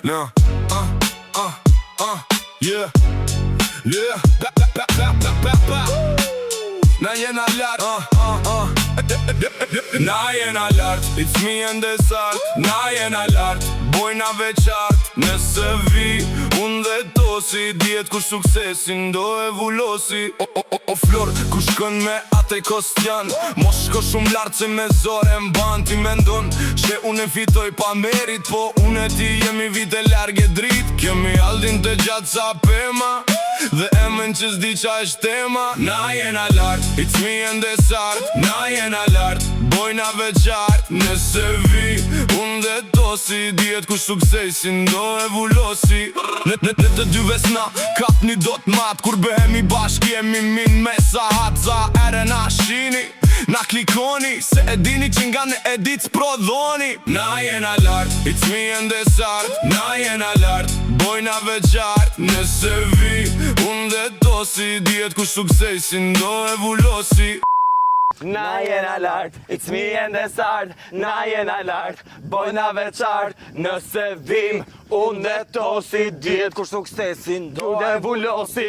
No, yeah, yeah, na jena lart, na jena lart, it's me and the sun. Na jena lart, bojna veçart. Nëse vi, unë dhe tosi, djet kur suksesin do e vullosi. O flor, ku shkën me atë kostjan, mos shko shumë lartë se me zore m'ban. Ti mendon që unë e fitoj pa merit, po unë e ti jemi vite large drit. Kemi aldin të gjatë sa pema, dhe emën që s'di qa është tema. Na jena lart, it's me and the sart. Na jena lart, bojna veçart. Nëse vi, unë dhe tosi, djet ku suksesin do e vullosi. Në të dy vesna, kap një dot mat. Kur behemi bashk jemi min me sahat. Za ere na shini, na klikoni, se e dini që nga në edit s'prodhoni. Na jena lart, it's me and the sart. Na jena lart, bojna veçart. Nëse vi, unë dhe tosi, djet ku suksesin do e vullosi. Na jena lart, it's me and the sart. Na jena lart, bojna veçart. Nëse vim, unë dhe tosi, djet kur suksesin do e vullosi.